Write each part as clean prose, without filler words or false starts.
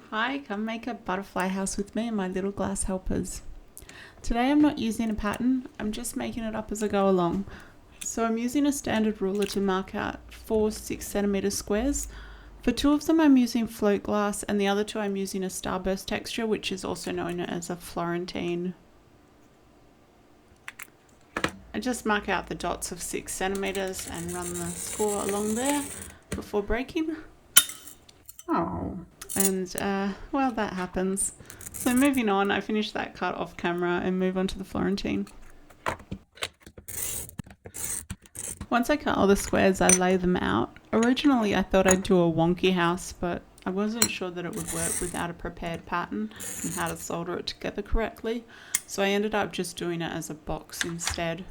Hi, come make a butterfly house with me and my little glass helpers. Today I'm not using a pattern, I'm just making it up as I go along. So I'm using a standard ruler to mark out 4 6cm squares. For 2 of them I'm using float glass and the other 2 I'm using a starburst texture, which is also known as a Florentine. I just mark out the dots of 6cm and run the score along there before breaking. Oh, and well, that happens. So moving on, I finish that cut off camera and move on to the Florentine. Once I cut all the squares, I lay them out. Originally I thought I'd do a wonky house, but I wasn't sure that it would work without a prepared pattern and how to solder it together correctly, so I ended up just doing it as a box instead.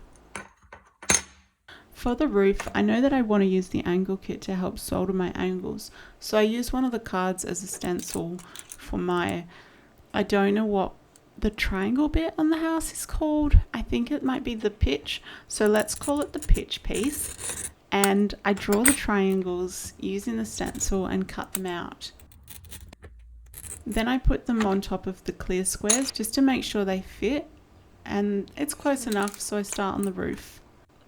For the roof, I know that I want to use the angle kit to help solder my angles, so I use one of the cards as a stencil for I don't know what the triangle bit on the house is called. I think it might be the pitch, so let's call it the pitch piece. And I draw the triangles using the stencil and cut them out. Then I put them on top of the clear squares just to make sure they fit, and it's close enough, so I start on the roof.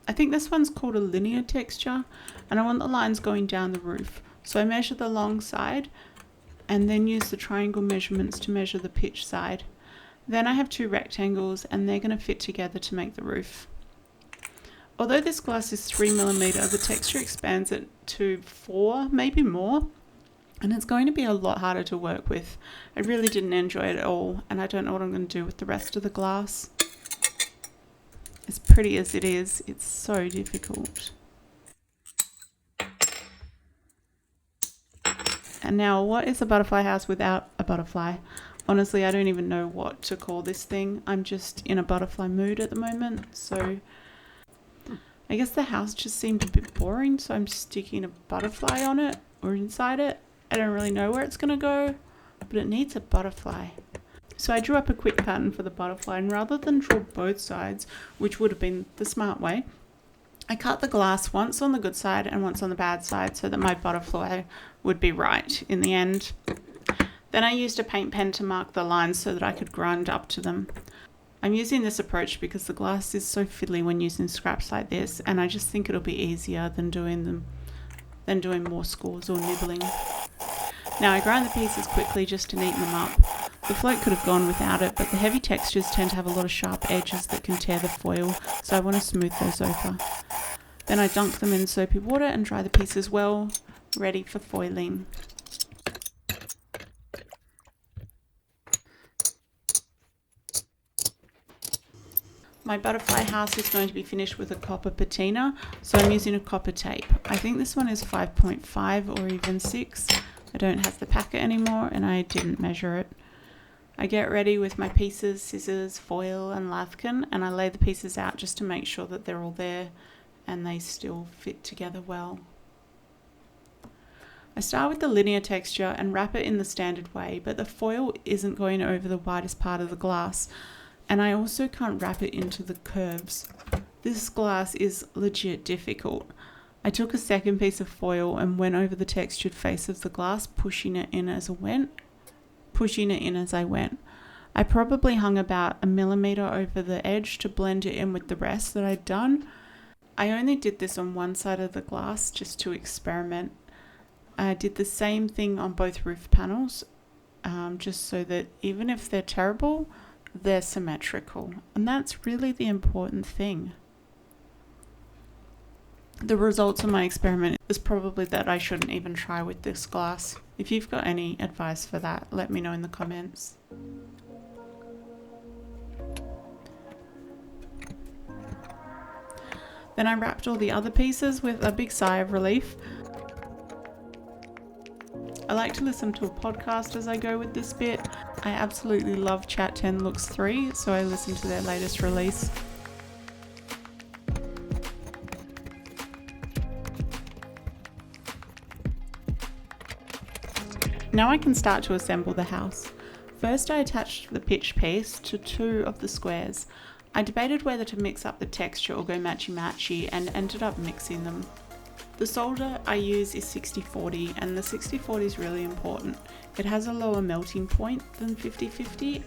I think this one's called a linear texture, and I want the lines going down the roof. So I measure the long side and then use the triangle measurements to measure the pitch side. Then I have 2 rectangles and they're going to fit together to make the roof. Although this glass is 3mm, the texture expands it to 4, maybe more, and it's going to be a lot harder to work with. I really didn't enjoy it at all, and I don't know what I'm going to do with the rest of the glass. As pretty as it is, it's so difficult. And now, what is a butterfly house without a butterfly? Honestly, I don't even know what to call this thing. I'm just in a butterfly mood at the moment, so I guess the house just seemed a bit boring, so I'm sticking a butterfly on it or inside it. I don't really know where it's going to go, but it needs a butterfly. So I drew up a quick pattern for the butterfly, and rather than draw both sides, which would have been the smart way, I cut the glass once on the good side and once on the bad side so that my butterfly would be right in the end. Then I used a paint pen to mark the lines so that I could grind up to them. I'm using this approach because the glass is so fiddly when using scraps like this, and I just think it'll be easier than doing more scores or nibbling. Now I grind the pieces quickly just to neaten them up. The float could have gone without it, but the heavy textures tend to have a lot of sharp edges that can tear the foil, so I want to smooth those over. Then I dunk them in soapy water and dry the pieces well, ready for foiling. My butterfly house is going to be finished with a copper patina, so I'm using a copper tape. I think this one is 5.5 or even 6. I don't have the packet anymore and I didn't measure it. I get ready with my pieces, scissors, foil and lathe, and I lay the pieces out just to make sure that they're all there and they still fit together well. I start with the linear texture and wrap it in the standard way, but the foil isn't going over the widest part of the glass, and I also can't wrap it into the curves. This glass is legit difficult. I took a second piece of foil and went over the textured face of the glass, pushing it in as I went. I probably hung about 1mm over the edge to blend it in with the rest that I'd done. I only did this on one side of the glass just to experiment. I did the same thing on both roof panels, just so that even if they're terrible, they're symmetrical. And that's really the important thing. The results of my experiment is probably that I shouldn't even try with this glass. If you've got any advice for that, let me know in the comments. Then I wrapped all the other pieces with a big sigh of relief. I like to listen to a podcast as I go with this bit. I absolutely love Chat 10 Looks 3, so I listened to their latest release. Now I can start to assemble the house. First I attached the pitch piece to 2 of the squares. I debated whether to mix up the texture or go matchy-matchy and ended up mixing them. The solder I use is 60-40, and the 60-40 is really important. It has a lower melting point than 50-50,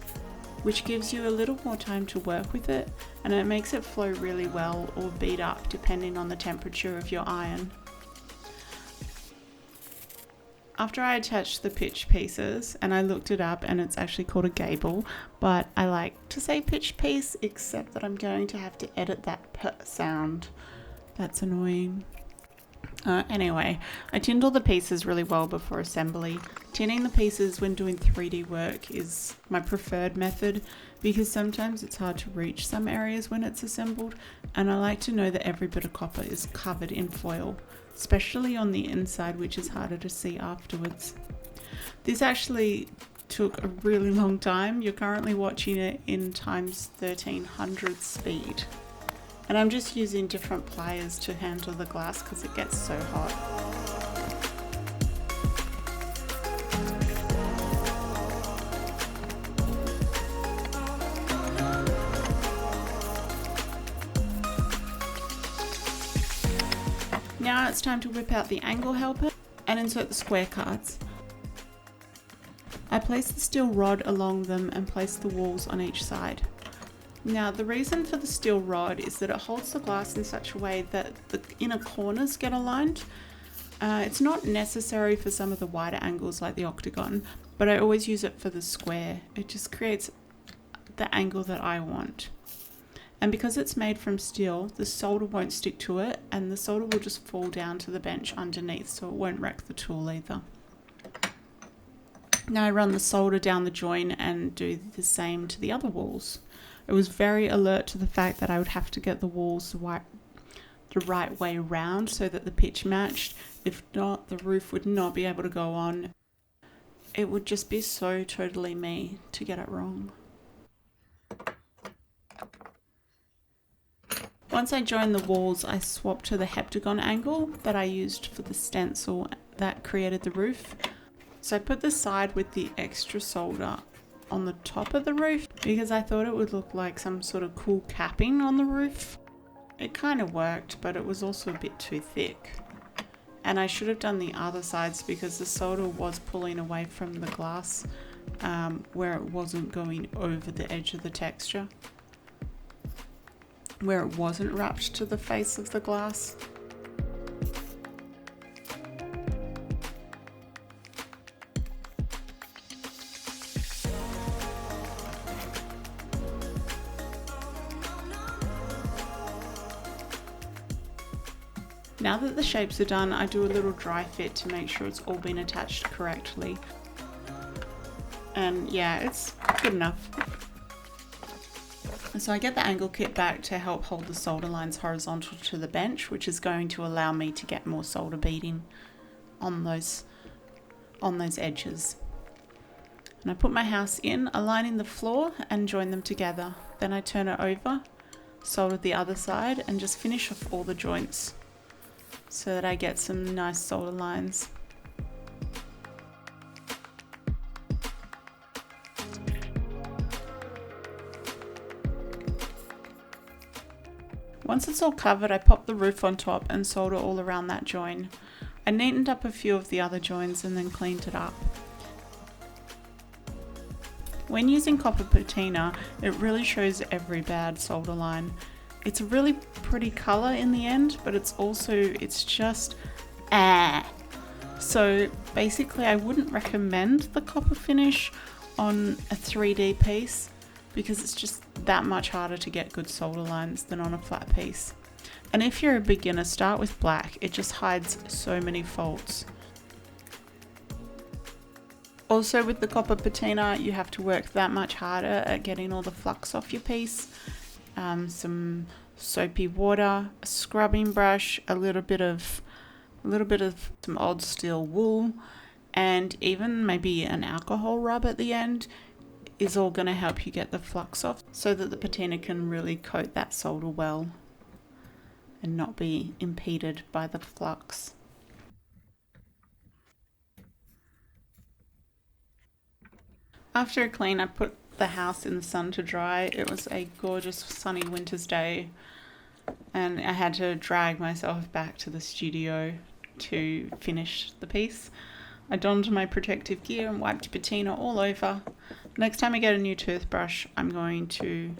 which gives you a little more time to work with it, and it makes it flow really well or beat up depending on the temperature of your iron. After I attached the pitch pieces, and I looked it up and it's actually called a gable, but I like to say pitch piece, except that I'm going to have to edit that p sound. That's annoying. Anyway, I tinned all the pieces really well before assembly. Tinning the pieces when doing 3D work is my preferred method because sometimes it's hard to reach some areas when it's assembled, and I like to know that every bit of copper is covered in foil, especially on the inside, which is harder to see afterwards. This actually took a really long time. You're currently watching it in times 1300 speed. And I'm just using different pliers to handle the glass because it gets so hot. Now it's time to whip out the angle helper and insert the square cards. I place the steel rod along them and place the walls on each side. Now the reason for the steel rod is that it holds the glass in such a way that the inner corners get aligned. It's not necessary for some of the wider angles like the octagon, but I always use it for the square. It just creates the angle that I want. And because it's made from steel, the solder won't stick to it, and the solder will just fall down to the bench underneath, so it won't wreck the tool either. Now I run the solder down the joint and do the same to the other walls. I was very alert to the fact that I would have to get the walls the right way round so that the pitch matched. If not, the roof would not be able to go on. It would just be so totally me to get it wrong. Once I joined the walls, I swapped to the heptagon angle that I used for the stencil that created the roof. So I put the side with the extra solder on the top of the roof because I thought it would look like some sort of cool capping on the roof. It kind of worked, but it was also a bit too thick. And I should have done the other sides because the solder was pulling away from the glass where it wasn't going over the edge of the texture, where it wasn't wrapped to the face of the glass. Now that the shapes are done, I do a little dry fit to make sure it's all been attached correctly. And yeah, it's good enough. So I get the angle kit back to help hold the solder lines horizontal to the bench, which is going to allow me to get more solder beading on those edges. And I put my house in, aligning the floor and join them together. Then I turn it over, solder the other side, and just finish off all the joints so that I get some nice solder lines. Once it's all covered, I pop the roof on top and solder all around that join. I neatened up a few of the other joins and then cleaned it up. When using copper patina, it really shows every bad solder line. It's a really pretty color in the end, but it's just So basically I wouldn't recommend the copper finish on a 3D piece because it's just that much harder to get good solder lines than on a flat piece. And if you're a beginner, start with black. It just hides so many faults. Also with the copper patina, you have to work that much harder at getting all the flux off your piece. Some soapy water, a scrubbing brush, a little bit of some old steel wool, and even maybe an alcohol rub at the end is all going to help you get the flux off so that the patina can really coat that solder well and not be impeded by the flux. After a clean, I put the house in the sun to dry. It was a gorgeous sunny winter's day. and I had to drag myself back to the studio to finish the piece. I donned my protective gear and wiped patina all over. Next time I get a new toothbrush, I'm going to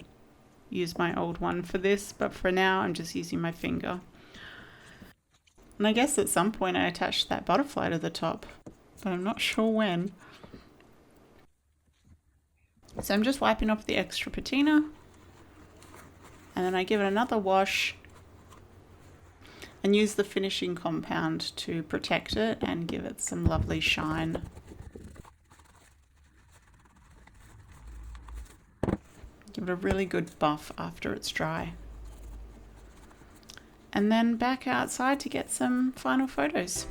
use my old one for this, but for now I'm just using my finger. And I guess at some point I attached that butterfly to the top, but I'm not sure when. So I'm just wiping off the extra patina, and then I give it another wash and use the finishing compound to protect it and give it some lovely shine. Give it a really good buff after it's dry. And then back outside to get some final photos.